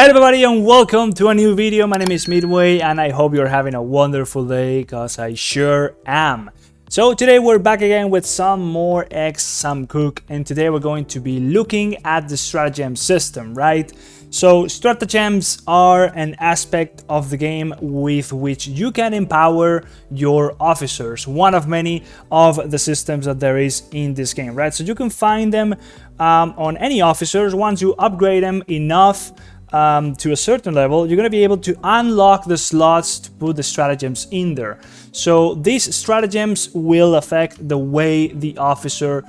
everybody, and welcome to a new video. My name is Midway and I hope you're having a wonderful day, because I sure am. So today we're back again with some more x-samkok, and today we're going to be looking at the stratagem system, right? So stratagems are an aspect of the game with which you can empower your officers, one of many of the systems that there is in this game, right? So you can find them on any officers. Once you upgrade them enough to a certain level, you're going to be able to unlock the slots to put the stratagems in there. So these stratagems will affect the way the officer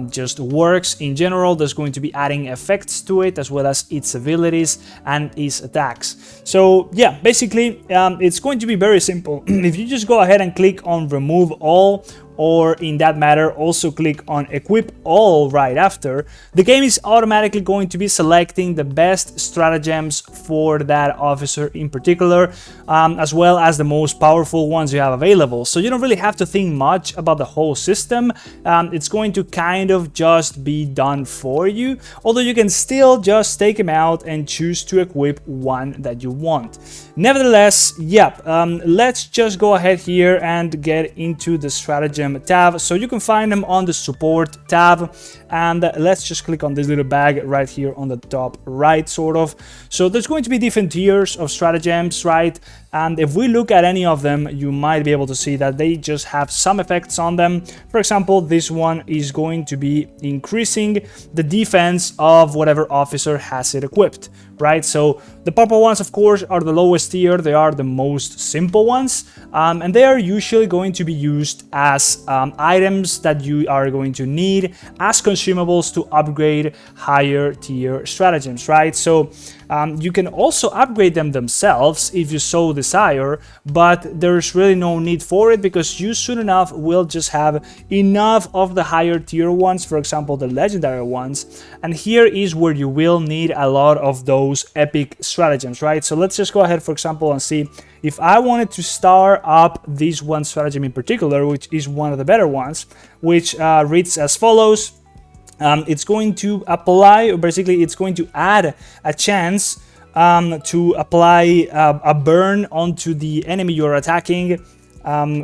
just works in general. There's going to be adding effects to it, as well as its abilities and its attacks. So yeah, basically it's going to be very simple. If you just go ahead and click on remove all, or in that matter also click on equip all right after, the game is automatically going to be selecting the best stratagems for that officer in particular, as well as the most powerful ones you have available. So you don't really have to think much about the whole system. It's going to kind of just be done for you, although you can still just take them out and choose to equip one that you want. Nevertheless, yep, let's just go ahead here and get into the stratagem tab. So you can find them on the support tab, and let's just click on this little bag right here on the top right, sort of. So there's going to be different tiers of stratagems, right? And if we look at any of them, you might be able to see that they just have some effects on them. For example, this one is going to be increasing the defense of whatever officer has it equipped, right? So the purple ones, of course, are the lowest tier. They are the most simple ones, and they are usually going to be used as items that you are going to need as consumables to upgrade higher tier stratagems, right? So you can also upgrade them themselves if you so desire, but there's really no need for it, because you soon enough will just have enough of the higher tier ones, for example the legendary ones, and here is where you will need a lot of those epic stratagems, right? So let's just go ahead, for example, and see if I wanted to star up this one stratagem in particular, which is one of the better ones, which reads as follows. It's going to apply, or basically it's going to add a chance to apply a burn onto the enemy you're attacking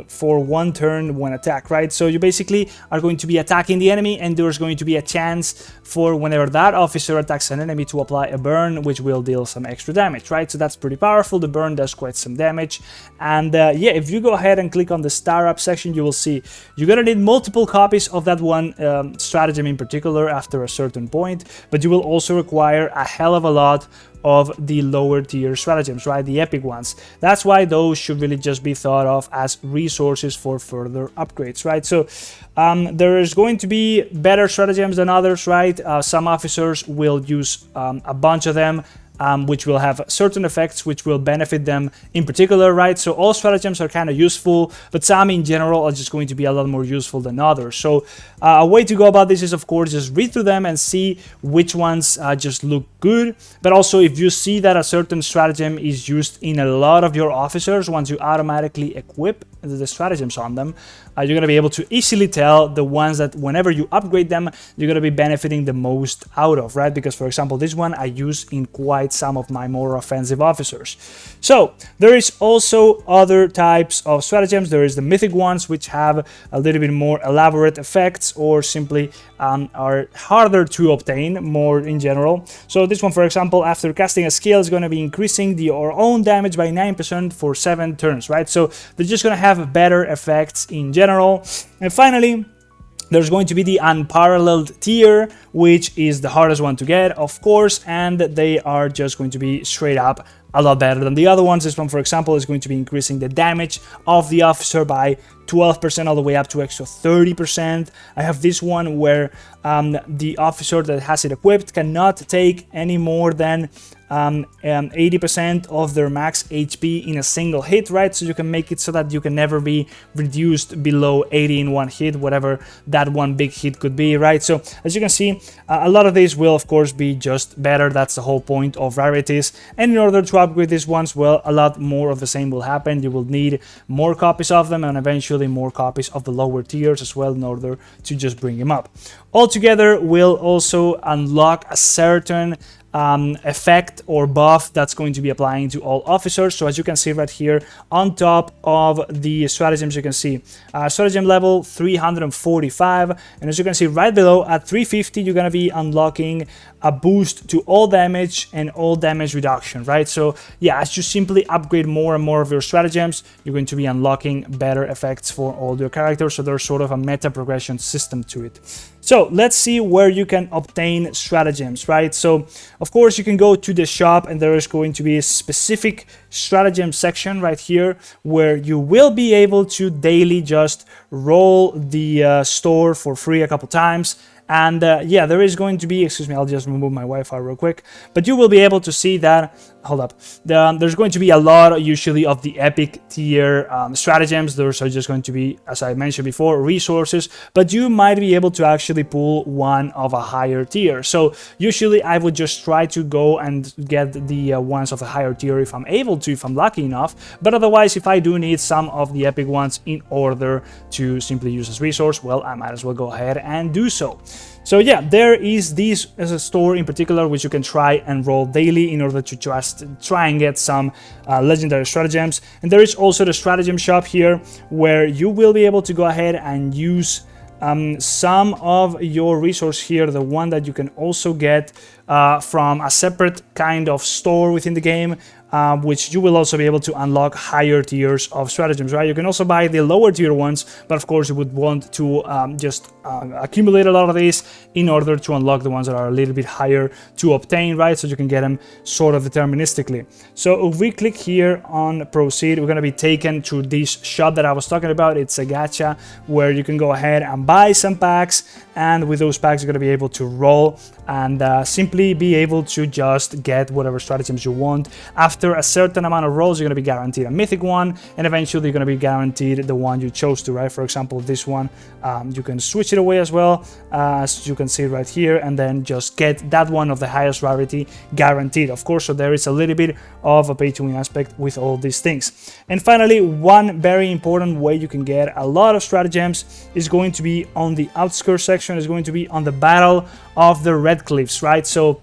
for one turn when attacked, right? So you basically are going to be attacking the enemy, and there's going to be a chance for whenever that officer attacks an enemy to apply a burn, which will deal some extra damage, right? So that's pretty powerful. The burn does quite some damage, and yeah, if you go ahead and click on the star up section, you will see you're gonna need multiple copies of that one stratagem in particular after a certain point, but you will also require a hell of a lot of the lower tier stratagems, right? The epic ones. That's why those should really just be thought of as resources for further upgrades, right? So there is going to be better stratagems than others, right? Some officers will use a bunch of them, which will have certain effects which will benefit them in particular, right? So all stratagems are kind of useful, but some in general are just going to be a lot more useful than others. So a way to go about this is, of course, just read through them and see which ones just look good. But also, if you see that a certain stratagem is used in a lot of your officers, once you automatically equip the stratagems on them, you're going to be able to easily tell the ones that whenever you upgrade them, you're going to be benefiting the most out of, right? Because, for example, this one I use in quite some of my more offensive officers. So there is also other types of stratagems. There is the mythic ones, which have a little bit more elaborate effects, or simply are harder to obtain more in general. So this one, for example, after casting a skill, is going to be increasing your own damage by 9% for 7 turns, right? So they're just going to have better effects in general. And finally, there's going to be the unparalleled tier, which is the hardest one to get, of course, and they are just going to be straight up a lot better than the other ones. This one, for example, is going to be increasing the damage of the officer by 12% all the way up to extra 30%. I have this one where the officer that has it equipped cannot take any more than 80% of their max HP in a single hit, right? So you can make it so that you can never be reduced below 80 in one hit, whatever that one big hit could be, right? So as you can see, a lot of these will of course be just better. That's the whole point of rarities, and in order to upgrade these ones, well, a lot more of the same will happen. You will need more copies of them, and eventually more copies of the lower tiers as well, in order to just bring them up. Altogether, we'll also unlock a certain effect or buff that's going to be applying to all officers. So as you can see right here on top of the stratagems, you can see stratagem level 345, and as you can see right below at 350, you're going to be unlocking a boost to all damage and all damage reduction, right? So yeah, as you simply upgrade more and more of your stratagems, you're going to be unlocking better effects for all your characters. So there's sort of a meta progression system to it. So let's see where you can obtain stratagems, right? So of course you can go to the shop, and there is going to be a specific stratagem section right here where you will be able to daily just roll the store for free a couple times. And yeah, there is going to be, excuse me, I'll just remove my Wi-Fi real quick, but you will be able to see that, hold up, there's going to be a lot usually of the epic tier stratagems. Those are just going to be, as I mentioned before, resources, but you might be able to actually pull one of a higher tier. So usually I would just try to go and get the ones of a higher tier if I'm able to, if I'm lucky enough, but otherwise if I do need some of the epic ones in order to simply use as resource, well, I might as well go ahead and do so. So yeah, there is this as a store in particular which you can try and roll daily in order to just try and get some legendary stratagems. And there is also the stratagem shop here where you will be able to go ahead and use some of your resource here, the one that you can also get from a separate kind of store within the game, which you will also be able to unlock higher tiers of stratagems, right? You can also buy the lower tier ones, but of course you would want to just accumulate a lot of these in order to unlock the ones that are a little bit higher to obtain, right? So you can get them sort of deterministically. So if we click here on proceed, we're going to be taken to this shop that I was talking about. It's a gacha where you can go ahead and buy some packs, and with those packs you're going to be able to roll and simply be able to just get whatever stratagems you want. After a certain amount of rolls, you're going to be guaranteed a mythic one, and eventually you're going to be guaranteed the one you chose to, right? For example, this one, you can switch it away as well, as you can see right here, and then just get that one of the highest rarity guaranteed, of course. So there is a little bit of a pay-to-win aspect with all these things. And finally, one very important way you can get a lot of stratagems is going to be on the outskirts section, is going to be on the Battle of the Red Cliffs, right? So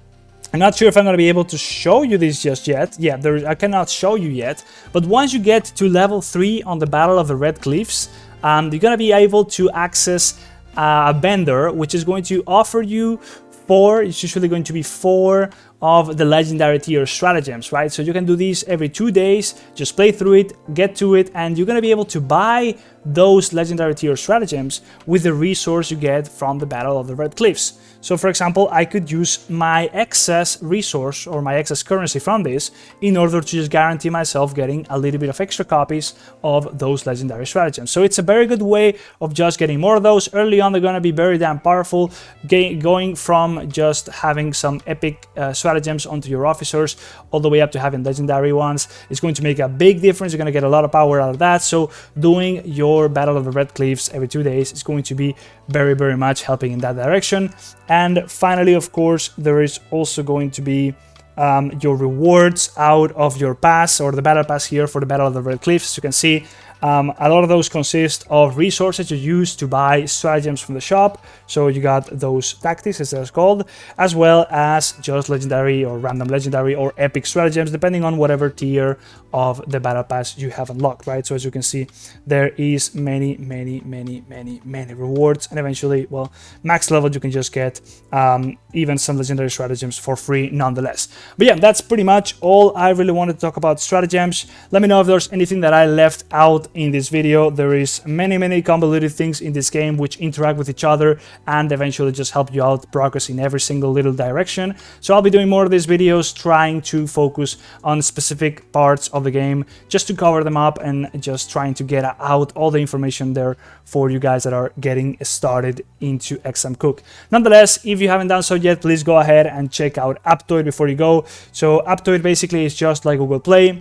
I'm not sure if I'm going to be able to show you this just yet. Yeah, I cannot show you yet. But once you get to level 3 on the Battle of the Red Cliffs, you're going to be able to access a vendor, which is going to offer you it's usually going to be 4 of the legendary tier stratagems, right? So you can do these every 2 days, just play through it, get to it, and you're going to be able to buy those legendary tier stratagems with the resource you get from the Battle of the Red Cliffs. So for example, I could use my excess resource or my excess currency from this in order to just guarantee myself getting a little bit of extra copies of those legendary stratagems. So it's a very good way of just getting more of those. Early on, they're going to be very damn powerful, going from just having some epic stratagems onto your officers all the way up to having legendary ones. It's going to make a big difference. You're going to get a lot of power out of that. So doing your Battle of the Red Cliffs every 2 days is going to be very, very much helping in that direction. And finally, of course, there is also going to be your rewards out of your pass, or the battle pass here for the Battle of the Red Cliffs. As you can see, a lot of those consist of resources you use to buy stratagems from the shop. So you got those tactics, as they're called, as well as just legendary or random legendary or epic stratagems, depending on whatever tier of the battle pass you have unlocked, right? So as you can see, there is many rewards, and eventually, well, max level, you can just get even some legendary stratagems for free nonetheless. But yeah, that's pretty much all I really wanted to talk about stratagems. Let me know if there's anything that I left out in this video. There is many convoluted things in this game which interact with each other and eventually just help you out progress in every single little direction. So I'll be doing more of these videos, trying to focus on specific parts of the game just to cover them up and just trying to get out all the information there for you guys that are getting started into XSAMKOK. Nonetheless, if you haven't done so yet, please go ahead and check out Apptoid before you go. So Apptoid basically is just like Google Play.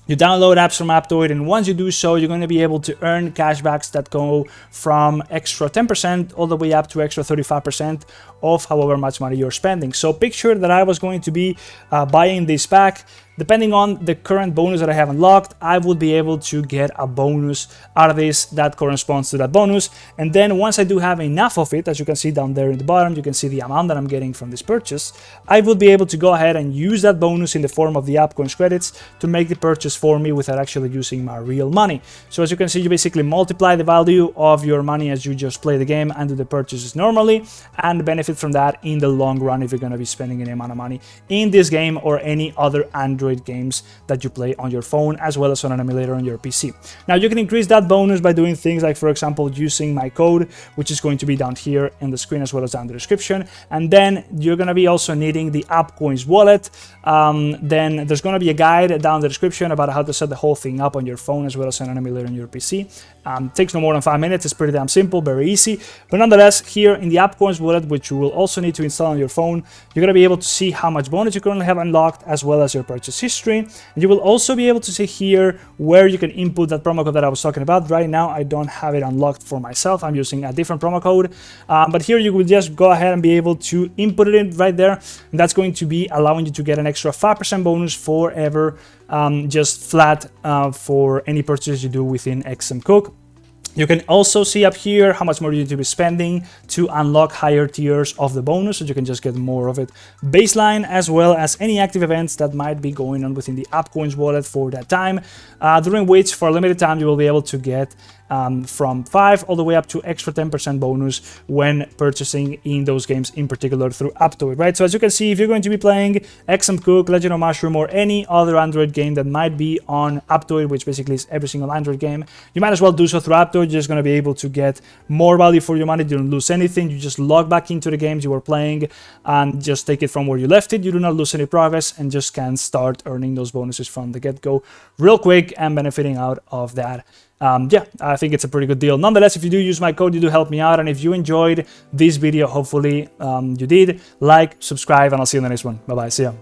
You download apps from Aptoide, and once you do so, you're going to be able to earn cashbacks that go from extra 10% all the way up to extra 35% of however much money you're spending. So picture that I was going to be buying this pack. depending on the current bonus that I have unlocked, I would be able to get a bonus out of this that corresponds to that bonus. And then once I do have enough of it, as you can see down there in the bottom, you can see the amount that I'm getting from this purchase, I would be able to go ahead and use that bonus in the form of the Appcoins credits to make the purchase for me without actually using my real money. So as you can see, you basically multiply the value of your money as you just play the game and do the purchases normally, and benefit from that in the long run if you're going to be spending any amount of money in this game or any other Android games that you play on your phone, as well as on an emulator on your PC. Now you can increase that bonus by doing things like, for example, using my code, which is going to be down here in the screen as well as down the description. And then you're going to be also needing the Appcoins wallet. Then there's going to be a guide down the description about how to set the whole thing up on your phone as well as on an emulator on your PC. Takes no more than 5 minutes. It's pretty damn simple, very easy. But nonetheless, here in the Appcoins wallet, which you will also need to install on your phone, you're going to be able to see how much bonus you currently have unlocked as well as your purchase history. And you will also be able to see here where you can input that promo code that I was talking about. Right now, I don't have it unlocked for myself. I'm using a different promo code. But here you will just go ahead and be able to input it in right there. And that's going to be allowing you to get an extra 5% bonus forever, just flat for any purchase you do within XSAMKOK. You can also see up here how much more you need to be spending to unlock higher tiers of the bonus, so you can just get more of it baseline, as well as any active events that might be going on within the Appcoins wallet for that time, during which for a limited time you will be able to get from 5 all the way up to extra 10% bonus when purchasing in those games, in particular through Aptoide, right? So as you can see, if you're going to be playing XSAMKOK, Legend of Mushroom, or any other Android game that might be on Aptoide, which basically is every single Android game, you might as well do so through Aptoide. You're just going to be able to get more value for your money. You don't lose anything. You just log back into the games you were playing and just take it from where you left it. You do not lose any progress and just can start earning those bonuses from the get-go real quick and benefiting out of that. Yeah, I think it's a pretty good deal. Nonetheless, if you do use my code, you do help me out. And if you enjoyed this video, hopefully you did, like, subscribe, and I'll see you in the next one. Bye-bye. See ya.